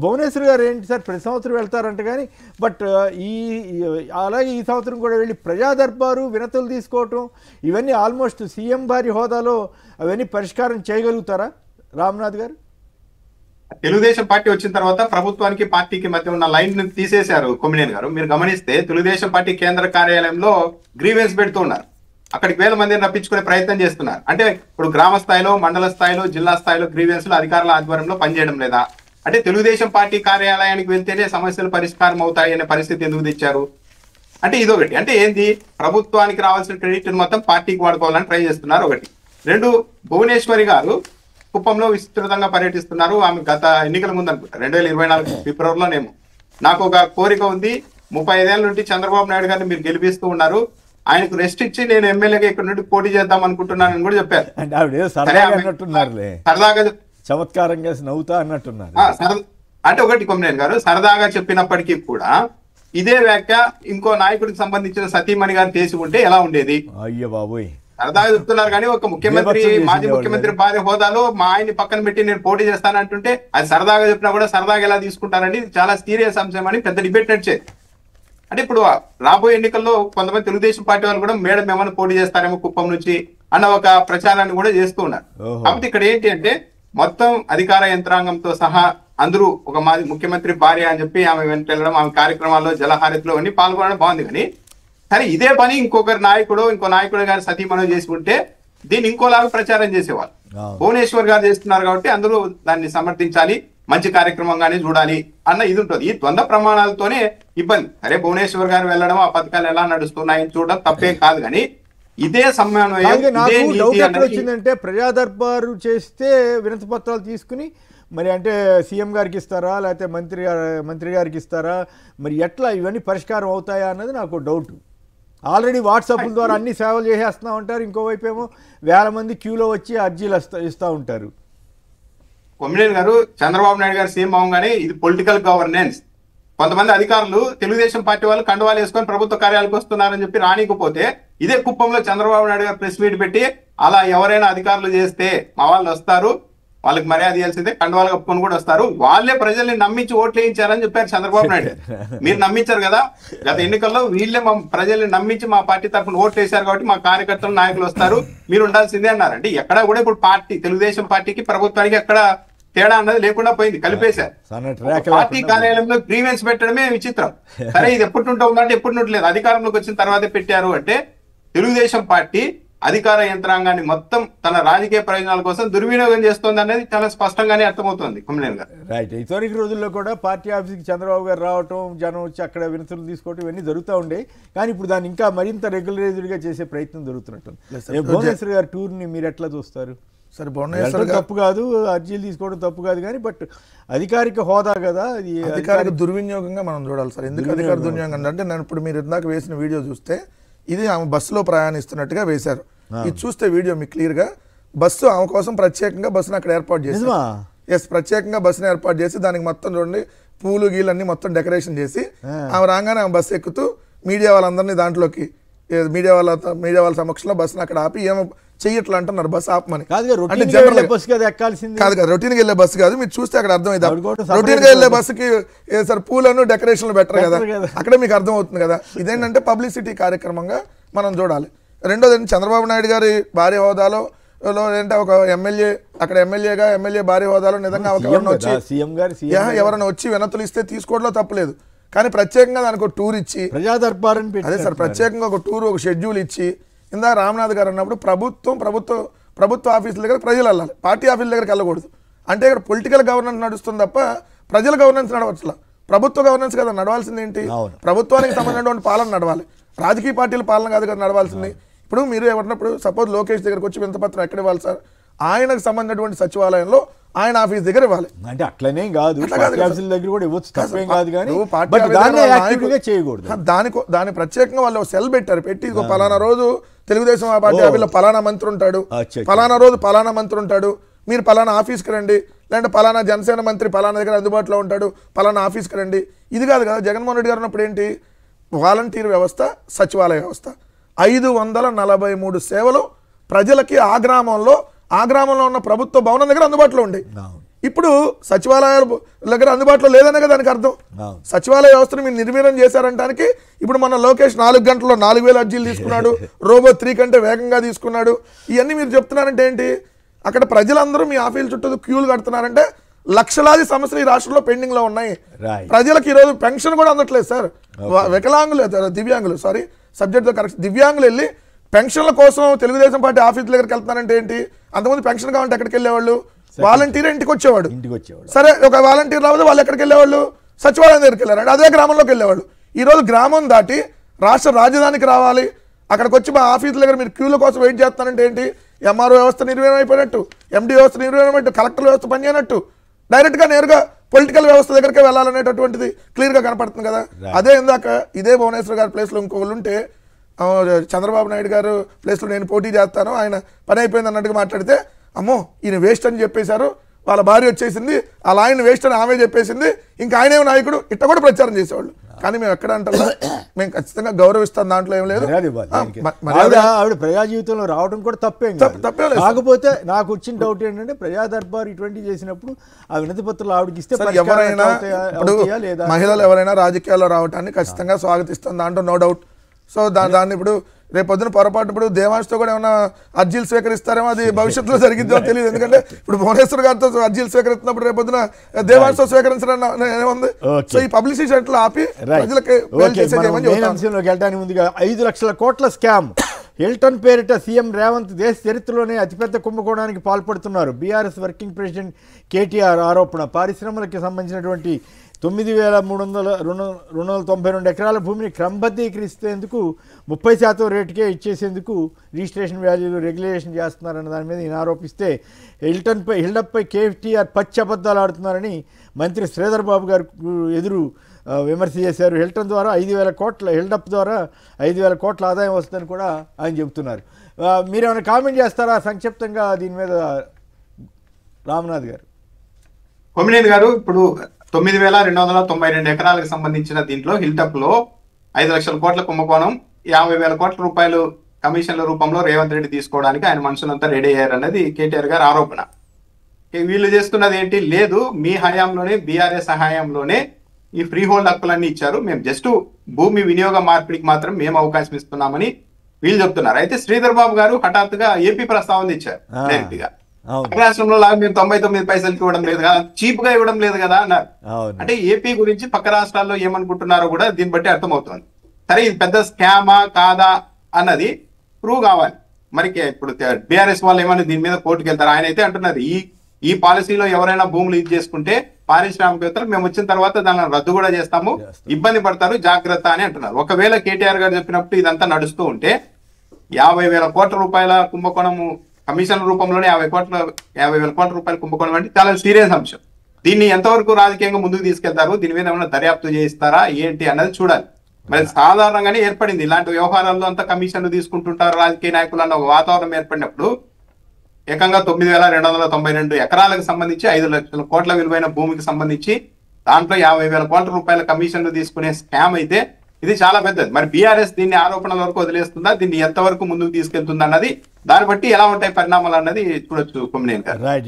భువనేశ్వర్ గారు ఏంటి సార్ ప్రతి సంవత్సరం వెళ్తారంట కానీ బట్ అలాగే ఈ సంవత్సరం కూడా వెళ్ళి ప్రజా దర్బారు వినతులు తీసుకోవటం ఇవన్నీ ఆల్మోస్ట్ సీఎం వారి హోదాలో అవన్నీ పరిష్కారం చేయగలుగుతారా రామ్నాథ్ గారు? తెలుగుదేశం పార్టీ వచ్చిన తర్వాత ప్రభుత్వానికి పార్టీకి మధ్య ఉన్న లైన్ తీసేశారు కొమ్మినేని గారు. మీరు గమనిస్తే తెలుగుదేశం పార్టీ కేంద్ర కార్యాలయంలో గ్రీవెన్స్ పెడుతున్నారు. అక్కడికి 1000 మందిని రప్పించుకునే ప్రయత్నం చేస్తున్నారు. అంటే ఇప్పుడు గ్రామ స్థాయిలో, మండల స్థాయిలో, జిల్లా స్థాయిలో గ్రీవెన్స్లు అధికారుల ఆధ్వర్యంలో పనిచేయడం లేదా? అంటే తెలుగుదేశం పార్టీ కార్యాలయానికి వెళ్తేనే సమస్యలు పరిష్కారం అవుతాయి అనే పరిస్థితి ఎందుకు తెచ్చారు? అంటే ఇదొకటి. అంటే ఏంది, ప్రభుత్వానికి రావాల్సిన క్రెడిట్ మొత్తం పార్టీకి వాడుకోవాలని ట్రై చేస్తున్నారు ఒకటి. 2, భువనేశ్వరి గారు కుప్పంలో విస్తృతంగా పర్యటిస్తున్నారు. ఆమె గత ఎన్నికల ముందు అనుకుంటా 2024 ఫిబ్రవరిలోనేమో నాకు ఒక కోరిక ఉంది, 35 ఏళ్ల నుండి చంద్రబాబు నాయుడు గారిని మీరు గెలిపిస్తూ ఉన్నారు, ఆయనకు రెస్ట్ ఇచ్చి నేను ఎమ్మెల్యేగా ఇక్కడ నుండి పోటీ చేద్దాం అనుకుంటున్నానని కూడా చెప్పారు. సరదాగా చమత్కారంగా నవ్వుతా అన్నట్టున్నారు. అంటే ఒకటి కొమ్మినేని గారు సరదాగా చెప్పినప్పటికీ కూడా ఇదే వ్యాఖ్య ఇంకో నాయకుడికి సంబంధించిన సతీమణి గారు చేసి ఉంటే ఎలా ఉండేది? అయ్యో బాబోయ్, సరదాగా చెప్తున్నారు కానీ ఒక ముఖ్యమంత్రి, మాజీ ముఖ్యమంత్రి భార్య హోదాలో మా ఆయన్ని పక్కన పెట్టి నేను పోటీ చేస్తానంటుంటే అది సరదాగా చెప్పినా కూడా సరదాగా ఎలా తీసుకుంటారండి? ఇది చాలా సీరియస్ అంశం అని పెద్ద డిబేట్ నడిచేది. అంటే ఇప్పుడు రాబోయే ఎన్నికల్లో కొంతమంది తెలుగుదేశం పార్టీ వాళ్ళు కూడా మేడం ఏమైనా పోటీ చేస్తారేమో కుప్పం నుంచి అన్న ఒక ప్రచారాన్ని కూడా చేస్తూ ఉన్నారు. కాబట్టి ఇక్కడ ఏంటి అంటే మొత్తం అధికార యంత్రాంగంతో సహా అందరూ ఒక మాజీ ముఖ్యమంత్రి భార్య అని చెప్పి ఆమె వెంట వెళ్ళడం, ఆమె కార్యక్రమాల్లో జలహారతిలో అన్ని పాల్గొనడం బాగుంది. కానీ సరే ఇదే పని ఇంకో నాయకుడు గారు సతీమణి చేసుకుంటే దీన్ని ఇంకోలాగా ప్రచారం చేసేవాళ్ళు. భువనేశ్వర్ గారు చేస్తున్నారు కాబట్టి అందరూ దాన్ని సమర్థించాలి, మంచి కార్యక్రమంగానే చూడాలి అన్న ఇది ఉంటుంది. ఈ ద్వంద్వ ప్రమాణాలతోనే ఇబ్బంది. సరే భువనేశ్వర్ గారు వెళ్ళడం, ఆ పథకాలు ఎలా నడుస్తున్నాయని చూడడం తప్పేం కాదు. కానీ ఇదే సమన్వయం వచ్చిందంటే ప్రజా దర్బారు చేస్తే వినతి పత్రాలు తీసుకుని మరి అంటే సీఎం గారికి ఇస్తారా లేకపోతే మంత్రి గారికి ఇస్తారా, మరి ఎట్లా ఇవన్నీ పరిష్కారం అవుతాయా అన్నది నాకు డౌట్. ఆల్రెడీ వాట్సాప్ ద్వారా అన్ని సేవలు చేసేస్తూ ఉంటారు, ఇంకోవైపు ఏమో 1000 మంది క్యూలో వచ్చి అర్జీలు ఇస్తూ ఉంటారు. కొమ్మినేని గారు చంద్రబాబు నాయుడు గారు సీఎం అవగానే ఇది పొలిటికల్ గవర్నెన్స్. కొంతమంది అధికారులు తెలుగుదేశం పార్టీ వాళ్ళు కండువాలు వేసుకొని ప్రభుత్వ కార్యాలయాలకు వస్తున్నారని చెప్పి రానికపోతే ఇదే కుప్పంలో చంద్రబాబు నాయుడు గారు ప్రెస్ మీట్ పెట్టి అలా ఎవరైనా అధికారులు చేస్తే మా వాళ్ళు వస్తారు, వాళ్ళకి మర్యాద ఇవ్వాల్సిందే, కండువాలు కప్పుకొని కూడా వస్తారు, వాళ్ళే ప్రజల్ని నమ్మించి ఓట్లు వేయించారని చెప్పారు చంద్రబాబు నాయుడు. మీరు నమ్మించారు కదా, గత ఎన్నికల్లో వీళ్ళే మా ప్రజల్ని నమ్మించి మా పార్టీ తరఫున ఓట్లు వేశారు కాబట్టి మా కార్యకర్తలు నాయకులు వస్తారు, మీరు ఉండాల్సిందే అన్నారు. అంటే ఎక్కడ కూడా ఇప్పుడు పార్టీ తెలుగుదేశం పార్టీకి ప్రభుత్వానికి ఎక్కడ తేడా అన్నది లేకుండా పోయింది, కలిపేశారు. పార్టీ కార్యాలయంలో గ్రీవెన్స్ పెట్టడమే విచిత్రం. సరే ఇది ఎప్పటి నుండి ఉందంటే ఎప్పటి నుండి లేదు, అధికారంలోకి వచ్చిన తర్వాతే పెట్టారు. అంటే తెలుగుదేశం పార్టీ అధికార యంత్రాంగాన్ని మొత్తం తన రాజకీయ ప్రయోజనాల కోసం దుర్వినియోగం చేస్తోంది అనేది చాలా స్పష్టంగానే అర్థమవుతోంది కొమ్మినేని గారు. రైట్. ఇతనికి రోజుల్లో కూడా పార్టీ ఆఫీస్కి చంద్రబాబు గారు రావటం, జనం వచ్చి అక్కడ వినతులు తీసుకోవటం ఇవన్నీ జరుగుతూ ఉండే. కానీ ఇప్పుడు దాన్ని ఇంకా మరింత రెగ్యులరైజ్డ్గా చేసే ప్రయత్నం జరుగుతున్నట్టు. భువనేశ్వర్ గారి టూర్ని మీరు ఎట్లా చూస్తారు? సరే భువనేశ్వర్ తప్పు కాదు, అర్జీలు తీసుకోవడం తప్పు కాదు, కానీ బట్ అధికారిక హోదా కదా, అది అధికారిక దుర్వినియోగంగా మనం చూడాలి సార్. ఎందుకు అధికార దుర్వినియోగం అంటే నేను ఇప్పుడు మీరు ఇందాక వేసిన వీడియో చూస్తే ఇది ఆమె బస్సులో ప్రయాణిస్తున్నట్టుగా వేశారు. ఇది చూస్తే వీడియో మీకు క్లియర్గా బస్సు ఆమె కోసం ప్రత్యేకంగా బస్సును అక్కడ ఏర్పాటు చేసి ప్రత్యేకంగా బస్సును ఏర్పాటు చేసి దానికి మొత్తం చూడండి పూలు గీలన్నీ మొత్తం డెకరేషన్ చేసి ఆమె రాగానే ఆమె బస్సు ఎక్కుతూ మీడియా వాళ్ళందరినీ దాంట్లోకి మీడియా వాళ్ళ సమక్షంలో బస్సును అక్కడ ఆపి ఏమో చెయ్యట్లు అంటున్నారు బస్సు ఆపమని. అంటే జనరల్ బస్సు కాదు, కాదు కదా, రొటీన్కి వెళ్ళే బస్సు కాదు. మీరు చూస్తే అక్కడ అర్థమైంది, రొటీన్గా వెళ్ళే బస్సుకి సార్ పూలను డెకరేషన్లు బెటర్ కదా, అక్కడే మీకు అర్థం అవుతుంది కదా. ఇదేంటంటే పబ్లిసిటీ కార్యక్రమంగా మనం చూడాలి. రెండోది చంద్రబాబు నాయుడు గారి భార్య హోదాలో ఏంటంటే ఒక ఎమ్మెల్యే అక్కడ ఎమ్మెల్యే భార్య హోదాలో నిజంగా ఎవరైనా వచ్చి వినతులు ఇస్తే తీసుకోవడంలో తప్పులేదు. కానీ ప్రత్యేకంగా దానికి ఒక టూర్ ఇచ్చి ప్రజా దర్బార్ అదే సార్ ప్రత్యేకంగా ఒక టూర్ ఒక షెడ్యూల్ ఇచ్చి ఇందాక రామ్నాథ్ గారు అన్నప్పుడు ప్రభుత్వ ఆఫీసుల దగ్గర ప్రజలు వెళ్ళాలి, పార్టీ ఆఫీసుల దగ్గరికి వెళ్ళకూడదు. అంటే ఇక్కడ పొలిటికల్ గవర్నెన్స్ నడుస్తుంది తప్ప ప్రజల గవర్నెన్స్ నడవచ్చు. ప్రభుత్వ గవర్నెన్స్ కదా నడవాల్సింది. ఏంటి ప్రభుత్వానికి సంబంధించినటువంటి పాలన నడవాలి, రాజకీయ పార్టీల పాలన కాదు కదా నడవాల్సింది. ఇప్పుడు మీరు ఎవరినప్పుడు సపోజ్ లోకేష్ దగ్గరకు వచ్చి వింతపత్రం ఎక్కడ ఇవ్వాలి సార్, ఆయనకు సంబంధించినటువంటి సచివాలయంలో ఆయన ఆఫీస్ దగ్గర ఇవ్వాలి. అంటే అట్లనే కాదు, దగ్గర కూడా ఇవ్వచ్చు, తప్పేం కాదు. కానీ దాని ప్రత్యేకంగా వాళ్ళు సెల్ పెట్టారు, పెట్టి పలానా రోజు తెలుగుదేశం పార్టీ ఆఫీస్లో పలానా మంత్రి ఉంటాడు, పలానా రోజు పలానా మంత్రి ఉంటాడు, మీరు పలానా ఆఫీస్కి రండి, లేదంటే పలానా జనసేన మంత్రి పలానా దగ్గర అందుబాటులో ఉంటాడు, పలానా ఆఫీస్కి రండి. ఇది కాదు కదా. జగన్మోహన్ రెడ్డి గారు ఉన్నప్పుడు ఏంటి, వాలంటీర్ వ్యవస్థ, సచివాలయ వ్యవస్థ, 543 సేవలు ప్రజలకి ఆ గ్రామంలో ఉన్న ప్రభుత్వ భవనం దగ్గర అందుబాటులో ఉండే. ఇప్పుడు సచివాలయాల దగ్గర అందుబాటులో లేదనే కదా దానికి అర్థం. సచివాలయ వ్యవస్థను మీరు నిర్వీర్యం చేశారంటానికి ఇప్పుడు మన లోకేష్ 4 గంటల్లో 4000 అర్జీలు తీసుకున్నాడు, రోబో 3 కంటే వేగంగా తీసుకున్నాడు. ఇవన్నీ మీరు చెప్తున్నారంటే ఏంటి? అక్కడ ప్రజలందరూ మీ ఆఫీసుల చుట్టూ క్యూలు కడుతున్నారంటే లక్షలాది సమస్యలు ఈ రాష్ట్రంలో పెండింగ్ లో ఉన్నాయి. ప్రజలకు ఈరోజు పెన్షన్ కూడా అందట్లేదు సార్. వికలాంగులు, దివ్యాంగులు, సారీ సబ్జెక్ట్తో కరెక్ట్, దివ్యాంగులు వెళ్ళి పెన్షన్ల కోసం తెలుగుదేశం పార్టీ ఆఫీస్ దగ్గరికి వెళ్తున్నారంటే ఏంటి? అంతకుముందు పెన్షన్ కావాలంటే ఎక్కడికి వెళ్ళేవాళ్ళు? వాలంటీర్ ఇంటికి వచ్చేవాడు. సరే, ఒక వాలంటీర్ రావాలి, వాళ్ళు ఎక్కడికి వెళ్ళేవాళ్ళు? సచివాలయం దగ్గరికి వెళ్ళారంటే అదే గ్రామంలోకి వెళ్ళేవాళ్ళు. ఈరోజు గ్రామం దాటి రాష్ట్ర రాజధానికి రావాలి, అక్కడికి వచ్చి మా ఆఫీసుల దగ్గర మీరు క్యూల కోసం వెయిట్ చేస్తానంటే ఏంటి? ఎంఆర్ఓ వ్యవస్థ నిర్వీర్యం అయిపోయినట్టు, ఎండి వ్యవస్థ నిర్వీర్యం అయినట్టు, కలెక్టర్ వ్యవస్థ పనిచేయనట్టు, డైరెక్ట్గా నేరుగా పొలిటికల్ వ్యవస్థ దగ్గరికి వెళ్ళాలనేటటువంటిది క్లియర్గా కనపడుతుంది కదా. అదే ఇందాక ఇదే భువనేశ్వర్ గారి ప్లేస్లో ఇంకొకళ్ళు ఉంటే, చంద్రబాబు నాయుడు గారు ప్లేస్లో నేను పోటీ చేస్తాను, ఆయన పని అయిపోయింది అన్నట్టుగా మాట్లాడితే, అమ్మో ఈయన వేస్ట్ అని చెప్పేశారు, వాళ్ళ భార్య వచ్చేసింది, వాళ్ళ ఆయన వేస్ట్ అని ఆమె చెప్పేసింది, ఇంకా ఆయనేమో నాయకుడు, ఇట్లా కూడా ప్రచారం చేసేవాళ్ళు. కానీ మేము ఎక్కడ అంటే మేము ఖచ్చితంగా గౌరవిస్తాం, దాంట్లో ఏం లేదు. ఆవిడ ప్రజా జీవితంలో రావడం కూడా తప్పేం తప్పే. కాకపోతే నాకు వచ్చిన డౌట్ ఏంటంటే ప్రజా దర్బార్ ఇటువంటి చేసినప్పుడు ఆ వినతి పత్రాలు ఆవిడకి ఇస్తే ఎవరైనా ఇప్పుడు మహిళలు ఎవరైనా రాజకీయాల్లో రావటాన్ని ఖచ్చితంగా స్వాగతిస్తాం, దాంట్లో నో డౌట్. సో దాన్ని ఇప్పుడు రేపు పొద్దున పొరపాటు ఇప్పుడు దేవాంష్తో కూడా ఏమైనా అర్జీలు స్వీకరిస్తారేమో, అది భవిష్యత్తులో జరిగిద్దో తెలియదు. ఎందుకంటే ఇప్పుడు భువనేశ్వర్ గారితో అర్జీలు స్వీకరిస్తున్నప్పుడు రేపు పొద్దున దేవాంష్తో స్వీకరించడం ఏముంది? సో ఈ పబ్లిసిటీ అట్లా ఆపి ప్రజలకు వెళ్ళడానికి ముందుగా 5 లక్షల కోట్ల స్కామ్ హిల్టన్ పేరిట సీఎం రేవంత్ దేశ చరిత్రలోనే అతిపెద్ద కుంభకోణానికి పాల్పడుతున్నారు. బీఆర్ఎస్ వర్కింగ్ ప్రెసిడెంట్ కేటీఆర్ ఆరోపణ. పారిశ్రమలకు సంబంధించినటువంటి 9,292 ఎకరాల భూమిని క్రమబద్ధీకరిస్తేందుకు 30% రేటుకే ఇచ్చేసేందుకు రిజిస్ట్రేషన్ వాల్యూలు రెగ్యులేషన్ చేస్తున్నారన్న దాని మీద ఈయన ఆరోపిస్తే, హిల్డప్పై కేటీఆర్ పచ్చి అబద్ధాలు ఆడుతున్నారని మంత్రి శ్రీధర్ బాబు గారు ఎదురు విమర్శ చేశారు. హిల్టన్ ద్వారా 5,000 కోట్ల, హిల్డప్ ద్వారా 5,000 కోట్ల ఆదాయం వస్తుందని కూడా ఆయన చెబుతున్నారు. మీరేమైనా కామెంట్ చేస్తారా సంక్షిప్తంగా దీని మీద రామనాథ్ గారు? కొమ్మినేని గారు, ఇప్పుడు 9,292 ఎకరాలకు సంబంధించిన దీంట్లో హిల్టప్ లో 5 లక్షల కోట్ల కుంభకోణం, 50,000 కోట్ల రూపాయలు కమిషన్ల రూపంలో రేవంత్ రెడ్డి తీసుకోవడానికి ఆయన మనుషులంతా రెడీ అయ్యారన్నది కేటీఆర్ గారి ఆరోపణ. వీళ్ళు చేస్తున్నది ఏంటి? లేదు, మీ హయాంలోనే, బీఆర్ఎస్ హయాంలోనే ఈ ఫ్రీ హోల్డ్ హక్కులన్నీ ఇచ్చారు, మేము జస్ట్ భూమి వినియోగ మార్పిడికి మాత్రం మేము అవకాశం ఇస్తున్నామని వీళ్ళు చెప్తున్నారు. అయితే శ్రీధర్ బాబు గారు హఠాత్తుగా ఏపీ ప్రస్తావన ఇచ్చారు డైరెక్ట్ గా. రాష్ట్రంలో లాగా మేము 99 పైసలకి ఇవ్వడం లేదు కదా, చీప్ గా ఇవ్వడం లేదు కదా అన్నారు. అంటే ఏపీ గురించి పక్క రాష్ట్రాల్లో ఏమనుకుంటున్నారో కూడా దీన్ని బట్టి అర్థమవుతుంది. సరే, ఇది పెద్ద స్కామా కాదా అన్నది ప్రూవ్ కావాలి. మరి ఇప్పుడు బీఆర్ఎస్ వాళ్ళు ఏమైనా దీని మీద కోర్టుకు వెళ్తారు. ఆయన అయితే అంటున్నారు ఈ పాలసీలో ఎవరైనా భూములు ఇది చేసుకుంటే పారిశ్రామికవేత్తలు మేము వచ్చిన తర్వాత దాన్ని రద్దు కూడా చేస్తాము, ఇబ్బంది పడతారు, జాగ్రత్త అని అంటున్నారు. ఒకవేళ కేటీఆర్ గారు చెప్పినప్పుడు ఇదంతా నడుస్తూ ఉంటే 50,000 కోట్ల రూపాయల కుంభకోణము కమిషన్ రూపంలోనే 50,000 కోట్ల రూపాయల కుంభకోణం అంటే చాలా సీరియస్ అంశం. దీన్ని ఎంతవరకు రాజకీయంగా ముందుకు తీసుకెళ్తారు, దీని మీద ఏమైనా దర్యాప్తు చేయిస్తారా ఏంటి అన్నది చూడాలి. మరి సాధారణంగానే ఏర్పడింది ఇలాంటి వ్యవహారాల్లో అంతా కమిషన్లు తీసుకుంటుంటారు రాజకీయ నాయకులు అన్న ఒక వాతావరణం ఏర్పడినప్పుడు ఏకంగా 9,292 ఎకరాలకు సంబంధించి 5 లక్షల కోట్ల విలువైన భూమికి సంబంధించి దాంట్లో 50,000 కోట్ల రూపాయల కమిషన్లు తీసుకునే స్కామ్ అయితే ఇది చాలా పెద్దది. మరి బీఆర్ఎస్ దీన్ని ఆరోపణల వరకు వదిలేస్తుందా, దీన్ని ఎంతవరకు ముందుకు తీసుకెళ్తుందా అన్నది, దాన్ని బట్టి ఎలా ఉంటాయి పరిణామాలు అన్నది చూడొచ్చు కొమ్మినేని గారు.